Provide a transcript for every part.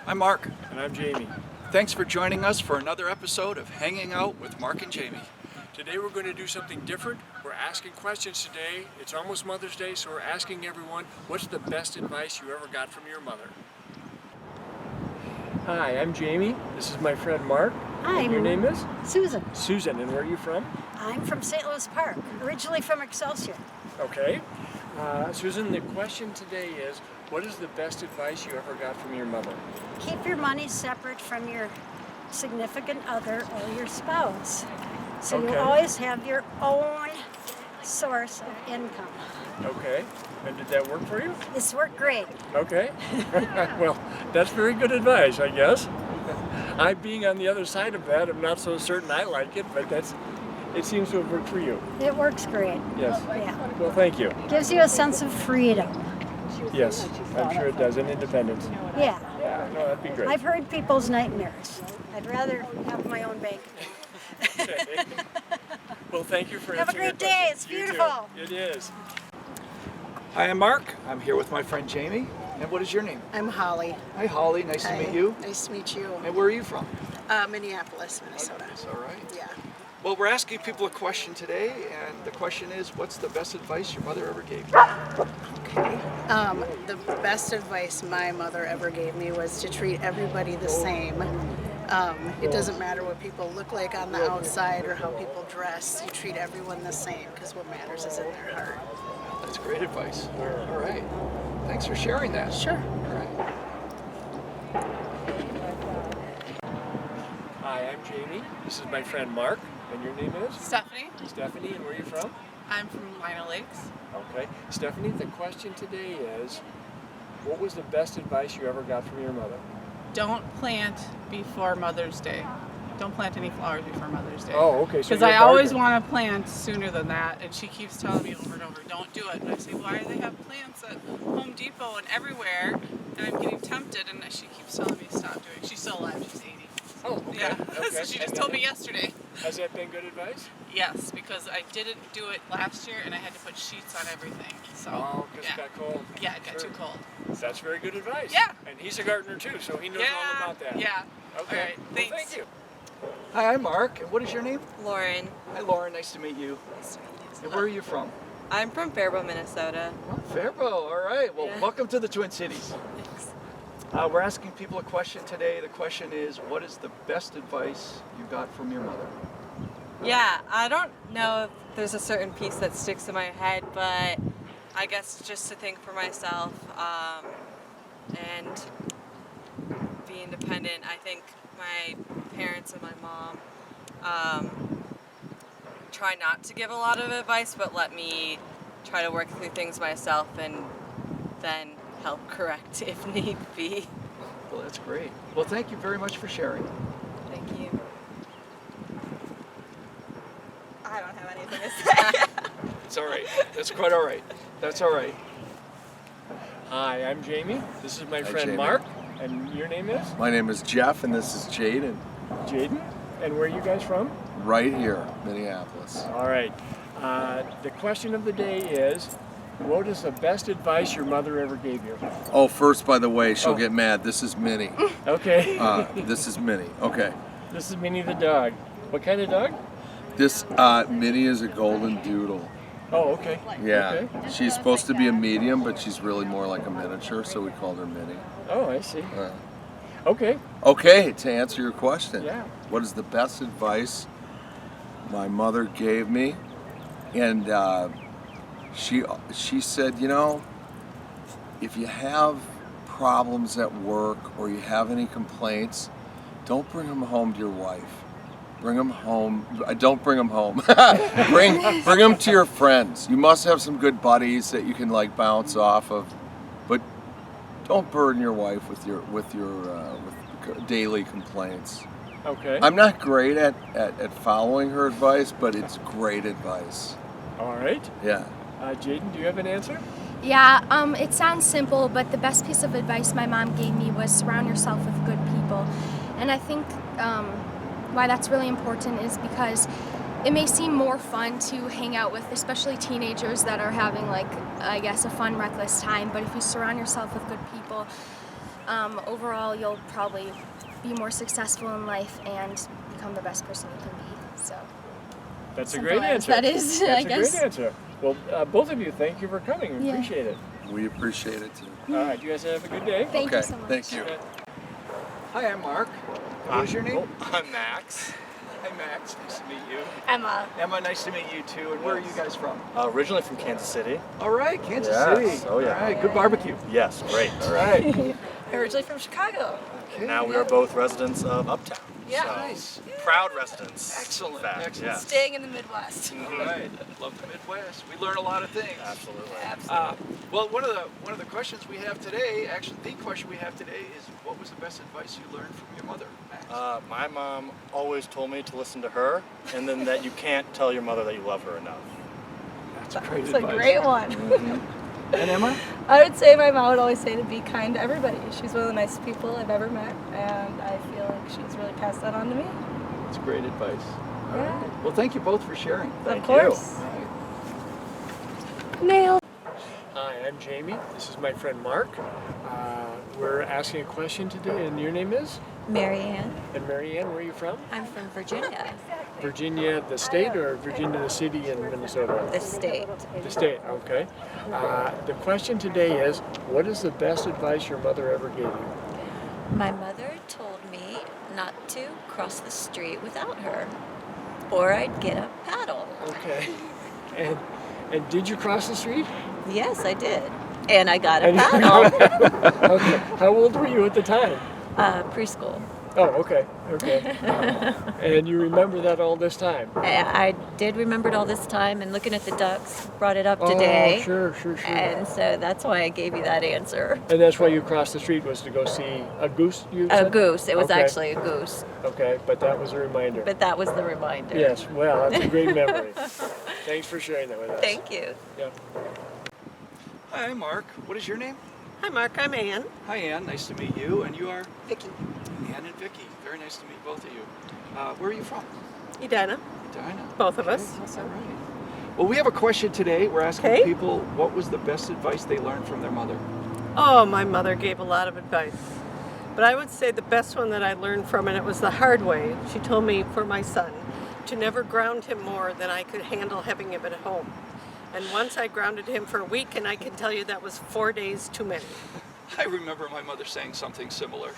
I'm Mark. And I'm Jami. Thanks for joining us for another episode of Hanging Out with Mark and Jami. Today we're going to do something different. We're asking questions today. It's almost Mother's Day, so we're asking everyone, what's the best advice you ever got from your mother? Hi, I'm Jami. This is my friend Mark. Hi. And your name is? Susan. Susan, and where are you from? I'm from St. Louis Park, originally from Excelsior. Okay. Susan, the question today is, what is the best advice you ever got from your mother? Keep your money separate from your significant other or your spouse. So you Okay. always have your own source of income. Okay. And did that work for you? It's worked great. Okay. Well, that's very good advice, I guess. I, being on the other side of that, I'm not so certain I like it, but it seems to have worked for you. It works great. Yes. Yeah. Well, thank you. Gives you a sense of freedom. Yes, I'm sure it does, and independence. Yeah. Yeah, no, that'd be great. I've heard people's nightmares. I'd rather have my own bank account. Okay. Well, thank you for Have a answering great our day. question. It's You too. beautiful. It is. Hi, I'm Mark. I'm here with my friend Jami. And what is your name? I'm Holly. Hi, Holly. Nice Hi. to meet you. Nice to meet you. And where are you from? Minneapolis, Minnesota. That's all right. Yeah. Well, we're asking people a question today, and the question is, what's the best advice your mother ever gave you? Okay. The best advice my mother ever gave me was to treat everybody the same. It doesn't matter what people look like on the outside or how people dress. You treat everyone the same because what matters is in their heart. That's great advice. All right. Thanks for sharing that. Sure. All right. Hi, I'm Jami. This is my friend Mark, and your name is? Stephanie. Stephanie, and where are you from? I'm from Lino Lakes. Okay. Stephanie, the question today is, what was the best advice you ever got from your mother? Don't plant before Mother's Day. Don't plant any flowers before Mother's Day. Oh, okay. So Because you're a I always gardener. want to plant sooner than that, and she keeps telling me over and over, don't do it. And I say, why do they have plants at Home Depot and everywhere? And I'm getting tempted, and she keeps telling me stop doing it. She's still alive. She's 80. Oh, okay. Yeah. Okay. So she And just told me yesterday. Has that been good advice? Yes, because I didn't do it last year, and I had to put sheets on everything. So Oh, because yeah. it got cold. Yeah, it got Sure. too cold. That's very good advice. Yeah. And he's a gardener too, so he knows Yeah. all about that. Yeah. Okay. All right. Well, Thanks. thank you. Hi, I'm Mark. And what is your name? Lauren. Hi, Lauren. Nice to meet you. And where are you from? I'm from Faribault, Minnesota. Oh, Faribault. All right. Well, Yeah. welcome to the Twin Cities. Thanks. We're asking people a question today. The question is, what is the best advice you got from your mother? Yeah, I don't know if there's a certain piece that sticks in my head, but I guess just to think for myself and be independent. I think my parents and my mom try not to give a lot of advice, but let me try to work through things myself and then help correct if need be. Well, that's great. Well, thank you very much for sharing. Thank you. I don't have anything to say. It's all right. That's quite all right. That's all right. Hi, I'm Jami. This is my Hi, friend Jami. Mark. And your name is? My name is Jeff, and this is Jaden, Jaden. And where are you guys from? right here, Minneapolis. All right. The question of the day is, what is the best advice your mother ever gave you? Oh, first, by the way, she'll Oh. get mad. This is Minnie. Okay. This is Minnie. Okay. This is Minnie the dog. What kind of dog? This Minnie is a golden doodle. Oh, okay. Yeah. Okay. She's supposed to be a medium, but she's really more like a miniature, so we called her Minnie. Oh, I see. Uh, Okay. okay, to answer your question, Yeah. what is the best advice my mother gave me? And she said, you know, if you have problems at work or you have any complaints, don't bring them home to your wife. Bring them home. Don't bring them home. bring them to your friends. You must have some good buddies that you can like bounce off of, but don't burden your wife with your daily complaints. Okay. I'm not great at following her advice, but it's great advice. All right. Yeah. Jaden, do you have an answer? Yeah, it sounds simple, but the best piece of advice my mom gave me was surround yourself with good people. And I think why that's really important is because it may seem more fun to hang out with, especially teenagers that are having, like, I guess, a fun, reckless time. But if you surround yourself with good people, overall you'll probably be more successful in life and become the best person you can be. So That's a simple great as answer. that is, That's I a guess. great answer. Well, both of you, thank you for coming. We Yeah. appreciate it. We appreciate it too. All right, you guys have a good day. Thank Okay, you so much. thank you. Hi, I'm Mark. What was your name? I'm Max. Hi, Max. Nice to meet you. Emma. Emma, nice to meet you too. And where are you guys from? Originally from Kansas City. All right, Kansas Yes. City. Oh, yeah. All right, good barbecue. Yes, great. All right. Originally from Chicago. Okay. Now we are both residents of Uptown. Yeah. So, Nice. proud residents. Excellent, in fact, excellent. Yes. Staying in the Midwest. All right. Love the Midwest. We learn a lot of things. Absolutely. Well, one of the questions we have today, actually, the question we have today is, what was the best advice you learned from your mother, Max? My mom always told me to listen to her, and then that you can't tell your mother that you love her enough. That's great It's advice. a great one. And Emma? I would say my mom would always say to be kind to everybody. She's one of the nicest people I've ever met, and I feel like she's really passed that on to me. That's great advice. All Yeah. right. Well, thank you both for sharing. Thank Of course. All right. Nail. Hi, I'm Jami. This is my friend Mark. We're asking a question today, and your name is? Marianne. And Marianne, where are you from? I'm from Virginia, Virginia, the state, or Virginia, the city in Minnesota? the state. The state, okay. The question today is, what is the best advice your mother ever gave you? My mother told me not to cross the street without her, or I'd get a paddle. Okay. And did you cross the street? Yes, I did. And I got a paddle. Okay. How old were you at the time? Preschool. Oh, okay. Okay. And you remember that all this time? I did remember it all this time, and looking at the ducks brought it up today. Oh, sure. And so that's why I gave you that answer. And that's why you crossed the street, was to go see a goose, you A said? goose. It was Okay. actually a goose. Okay, but that was a reminder. But that was the reminder. Yes, well, that's a great memory. Thanks for sharing that with us. Thank you. Yeah. Hi, I'm Mark. What is your name? Hi, Mark. I'm Ann. Hi, Ann. Nice to meet you. And you are? Vicky. Ann and Vicky. Very nice to meet both of you. Where are you from? Edina. Edina. Both of Okay, us. All right. Well, we have a question today. We're asking Okay. people what was the best advice they learned from their mother. Oh, my mother gave a lot of advice. But I would say the best one that I learned from, and it was the hard way, she told me for my son to never ground him more than I could handle having him at home. And once I grounded him for a week, and I can tell you that was 4 days too many. I remember my mother saying something similar.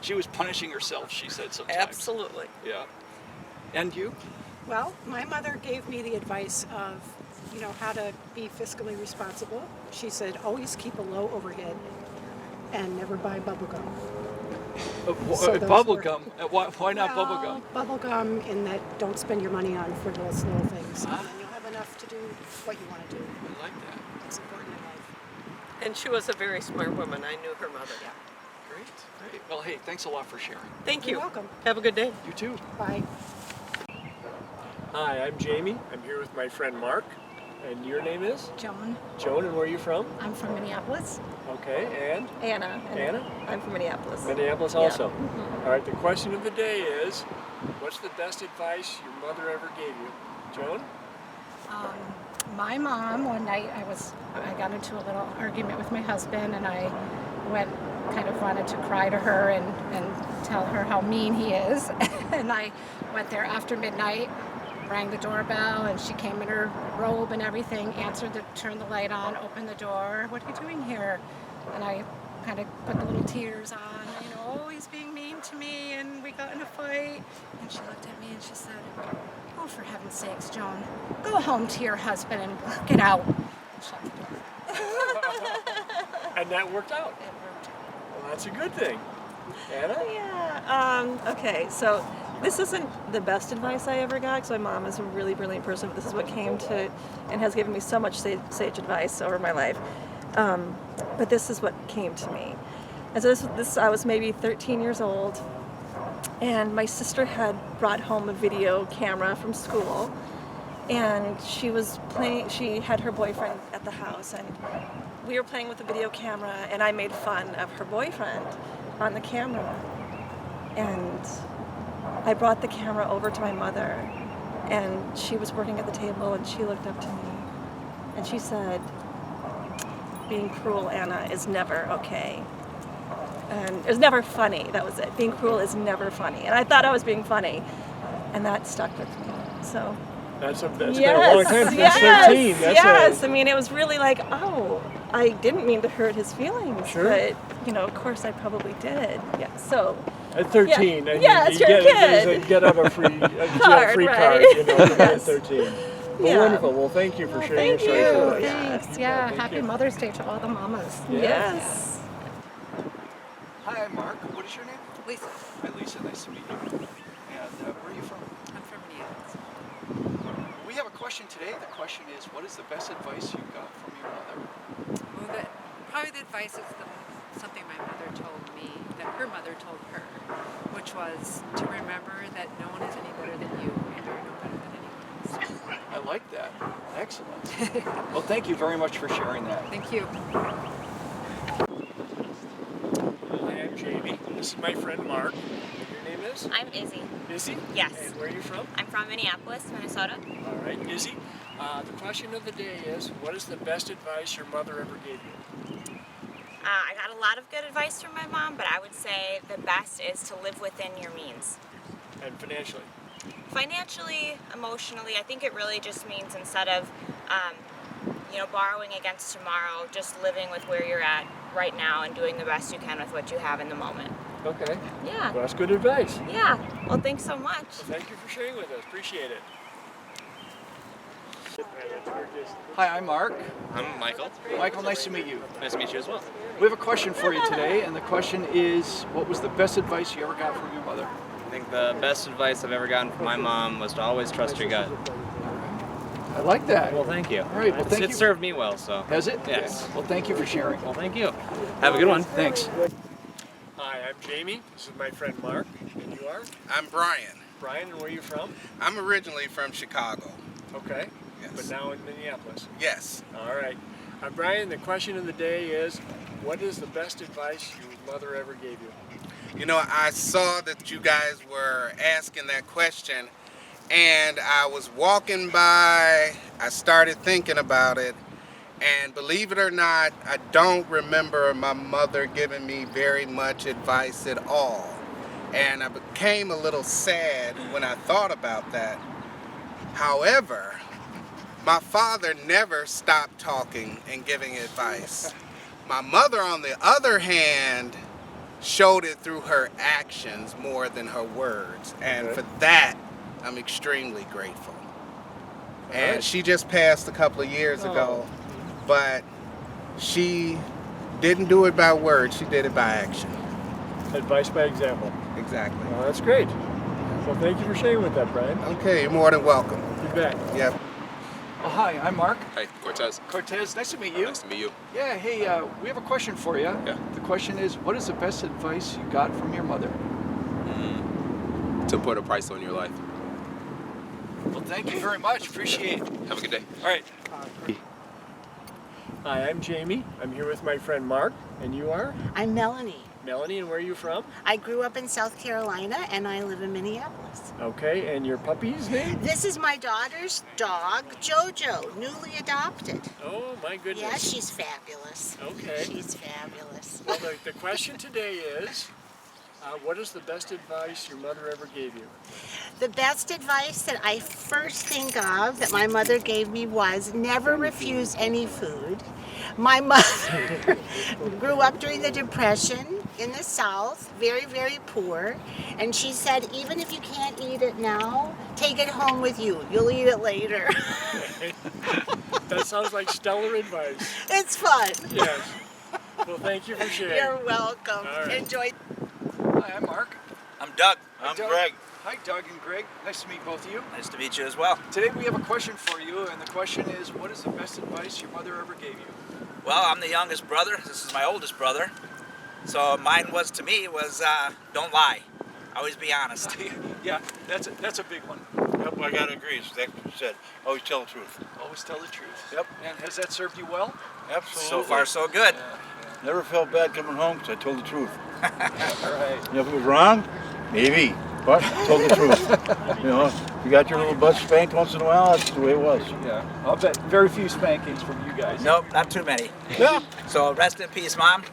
She was punishing herself, she said sometimes. Absolutely. Yeah. And you? Well, my mother gave me the advice of, how to be fiscally responsible. She said, always keep a low overhead and never buy bubble gum. So those Bubble were- gum. Why not bubble gum? Bubble gum in that don't spend your money on frivolous little things. And then you'll have enough to do what you want to do. I like that. It's important in life. And she was a very smart woman. I knew her mother. Great. Well, hey, thanks a lot for sharing. Thank you. You're welcome. Have a good day. You too. Bye. Hi, I'm Jami. I'm here with my friend Mark. And your name is? Joan. Joan, and where are you from? I'm from Minneapolis. Okay, and? Anna. And Anna? I'm from Minneapolis. Minneapolis Yeah. also. All right, the question of the day is, what's the best advice your mother ever gave you? Joan? My mom, one night I got into a little argument with my husband, and I wanted to cry to her and tell her how mean he is. And I went there after midnight, rang the doorbell, and she came in her robe and everything, turned the light on, opened the door. What are you doing here? And I kind of put the little tears on, oh, he's being mean to me, and we got in a fight. And she looked at me and she said, oh, for heaven's sakes, Joan, go home to your husband and work it out. And shut the door. And that worked out. It worked. Well, that's a good thing. Anna? Yeah. Okay. So this isn't the best advice I ever got, because my mom is a really brilliant person. But this is what came to, and has given me so much sage advice over my life. But this is what came to me. And so this I was maybe 13 years old, and my sister had brought home a video camera from school, and she had her boyfriend at the house, and we were playing with the video camera, and I made fun of her boyfriend on the camera. And I brought the camera over to my mother, and she was working at the table, and she looked up to me, and she said, being cruel, Anna, is never okay. And it was never funny. That was it. Being cruel is never funny. And I thought I was being funny, and that stuck with me. So. That's been a long time. That's 13. Yes. I mean, it was really like, oh, I didn't mean to hurt his feelings. Sure. But, of course I probably did. Yeah, so. At 13, yeah, and yeah, you you're a get kid. a free Card, free right. card, at 13. Well, Yeah. wonderful. Well, thank you for sharing your Thank story you. with us. Thanks. Yeah, thank happy you. Mother's Day to all the mamas. Yes. Hi, I'm Mark. What is your name? Lisa, Hi, Lisa. Nice to meet you. And where are you from? I'm from Minneapolis. We have a question today. The question is, what is the best advice you got from your mother? Well, probably the advice is something my mother told me that her mother told her, which was to remember that no one is any better than you and you're no better than anyone else. I like that. Excellent. Well, thank you very much for sharing that. Thank you. Hi, I'm Jami. This is my friend Mark. Your name is? I'm Izzy. Izzy? Yes. And where are you from? I'm from Minneapolis, Minnesota. All right, Izzy. The question of the day is, what is the best advice your mother ever gave you? I got a lot of good advice from my mom, but I would say the best is to live within your means. And financially? Financially, emotionally, I think it really just means instead of, borrowing against tomorrow, just living with where you're at right now and doing the best you can with what you have in the moment. Okay. Yeah. Well, that's good advice. Yeah. Well, thanks so much. Well, thank you for sharing with us. Appreciate it. Hi, I'm Mark. I'm Michael. Michael, nice to meet you. Nice to meet you as well. We have a question for you today, and the question is, what was the best advice you ever got from your mother? I think the best advice I've ever gotten from my mom was to always trust your gut. I like that. Well, thank you. All right, well, thank It you. served me well, so. Has it? Yes. Well, thank you for sharing. Well, thank you. Have a good one. Thanks. Hi, I'm Jami. This is my friend Mark. And you are? I'm Brian. Brian, and where are you from? I'm originally from Chicago. Okay. Yes. But now in Minneapolis. Yes. All right. Brian, the question of the day is, what is the best advice your mother ever gave you? You know, I saw that you guys were asking that question, and I was walking by, I started thinking about it, and believe it or not, I don't remember my mother giving me very much advice at all. And I became a little sad when I thought about that. However, my father never stopped talking and giving advice. My mother, on the other hand, showed it through her actions more than her words. And for that, I'm extremely grateful. And she just passed a couple of years ago, but she didn't do it by words, she did it by action. Advice by example. Exactly. Well, that's great. So thank you for sharing with that, Brian. Okay, you're more than welcome. You bet. Yep. Oh, hi, I'm Mark. Hi, Cortez. Cortez, nice to meet you. Nice to meet you. Yeah, hey, we have a question for you. Yeah. The question is, what is the best advice you got from your mother? To put a price on your life. Well, thank you very much. Appreciate it. Have a good day. All right. Hi, I'm Jami. I'm here with my friend Mark. And you are? I'm Melanie. Melanie, and where are you from? I grew up in South Carolina and I live in Minneapolis. Okay, and your puppy's name? This is my daughter's dog, Jojo, newly adopted. Oh, my goodness. Yeah, she's fabulous. Okay. She's fabulous. Well, the question today is, what is the best advice your mother ever gave you? The best advice that I first think of that my mother gave me was never refuse any food. My mother grew up during the Depression in the South, very, very poor. And she said, even if you can't eat it now, take it home with you. You'll eat it later. That sounds like stellar advice. It's fun. Yes. Well, thank you for sharing. You're welcome. All right. Enjoy. Hi, I'm Mark. I'm Doug. Hi, I'm Doug. Greg. Hi, Doug and Greg. Nice to meet both of you. Nice to meet you as well. Today we have a question for you, and the question is, what is the best advice your mother ever gave you? Well, I'm the youngest brother. This is my oldest brother. So mine was, to me, was don't lie. Always be honest. Yeah, that's a big one. Yep, I gotta agree. That's what you said. Always tell the truth. Always tell the truth. Yep. And has that served you well? Absolutely. So far, so good. Never felt bad coming home because I told the truth. All right. You know, if it was wrong, maybe, but I told the truth. You know, you got your little butt spanked once in a while, that's the way it was. Yeah, I'll bet very few spankings from you guys. Nope, not too many. Yeah. So rest in peace, Mom.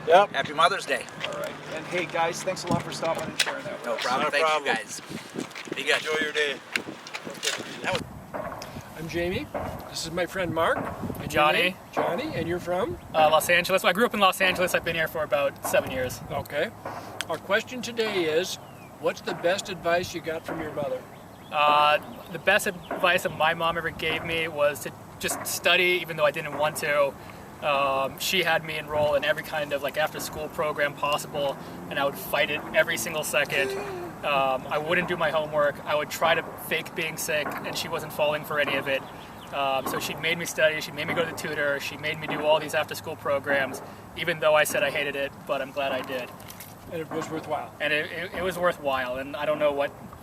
Yep. Happy Mother's Day. All right. And hey, guys, thanks a lot for stopping and sharing that with No us. problem. Thank you guys. Be good. Enjoy your day. I'm Jami. This is my friend Mark. And Johnny. Johnny, and you're from? Los Angeles. I grew up in Los Angeles. I've been here for about 7 years. Okay. Our question today is, what's the best advice you got from your mother? The best advice that my mom ever gave me was to just study, even though I didn't want to. She had me enroll in every kind of after school program possible, and I would fight it every single second. I wouldn't do my homework. I would try to fake being sick, and she wasn't falling for any of it. So she made me study, she made me go to the tutor, she made me do all these after school programs, even though I said I hated it, but I'm glad I did. And it was worthwhile. And it was worthwhile, and I don't know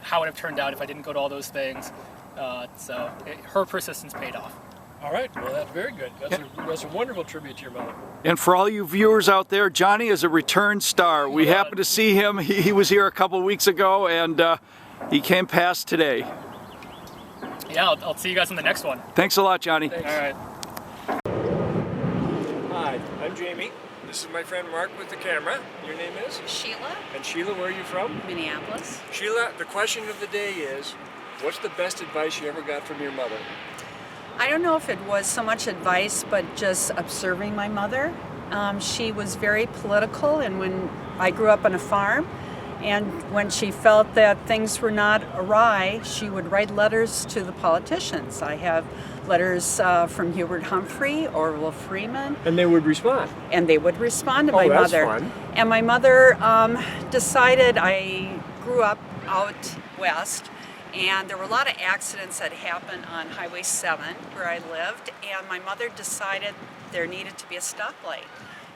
how it would have turned out if I didn't go to all those things. Her persistence paid off. All right, well, that's very good. That's a wonderful tribute to your mother. And for all you viewers out there, Johnny is a return star. We happened to see him. He was here a couple weeks ago, and he came past today. Yeah, I'll see you guys in the next one. Thanks a lot, Johnny. Thanks. All right. Hi, I'm Jami. This is my friend Mark with the camera. Your name is? Sheila. And Sheila, where are you from? Minneapolis. Sheila, the question of the day is, what's the best advice you ever got from your mother? I don't know if it was so much advice, but just observing my mother. She was very political, and when I grew up on a farm, and when she felt that things were not awry, she would write letters to the politicians. I have letters from Hubert Humphrey, Orville Freeman. And they would respond? And they would respond to my that's mother. Fun. And my mother decided, I grew up out west, and there were a lot of accidents that happened on Highway 7 where I lived, and my mother decided there needed to be a stoplight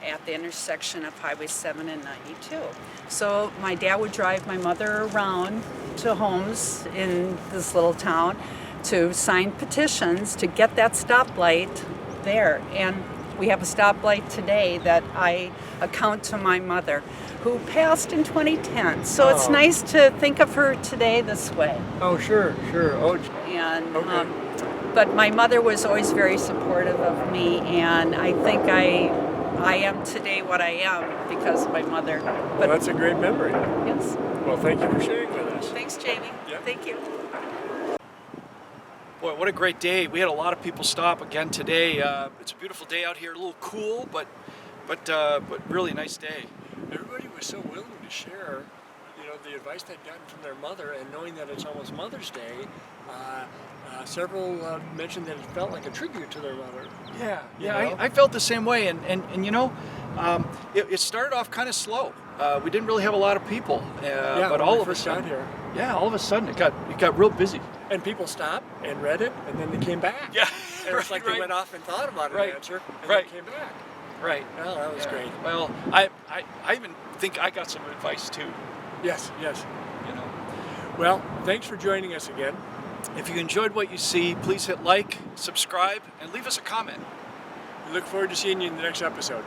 at the intersection of Highway 7 and 92. So my dad would drive my mother around to homes in this little town to sign petitions to get that stoplight there. And we have a stoplight today that I account to my mother, who passed in 2010. So it's nice to think of her today this way. Oh, sure. Oh, and okay. But my mother was always very supportive of me, and I think I am today what I am because of my mother. But well, that's a great memory. Yes. Well, thank you for sharing with us. Thanks, Jami. Yeah. Thank you. Boy, what a great day. We had a lot of people stop again today. It's a beautiful day out here, a little cool, but really nice day. Everybody was so willing to share, the advice they'd gotten from their mother, and knowing that it's almost Mother's Day, several mentioned that it felt like a tribute to their mother. Yeah, I felt the same way, and it started off kind of slow. We didn't really have a lot of people, but all of a sudden, all of a sudden it got real busy. And people stopped and read it, and then they came back. Yeah, it was like they went off and thought about an answer, and then came back. Right. Well, that was great. Well, I even think I got some advice too. Yes. Well, thanks for joining us again. If you enjoyed what you see, please hit like, subscribe, and leave us a comment. We look forward to seeing you in the next episode.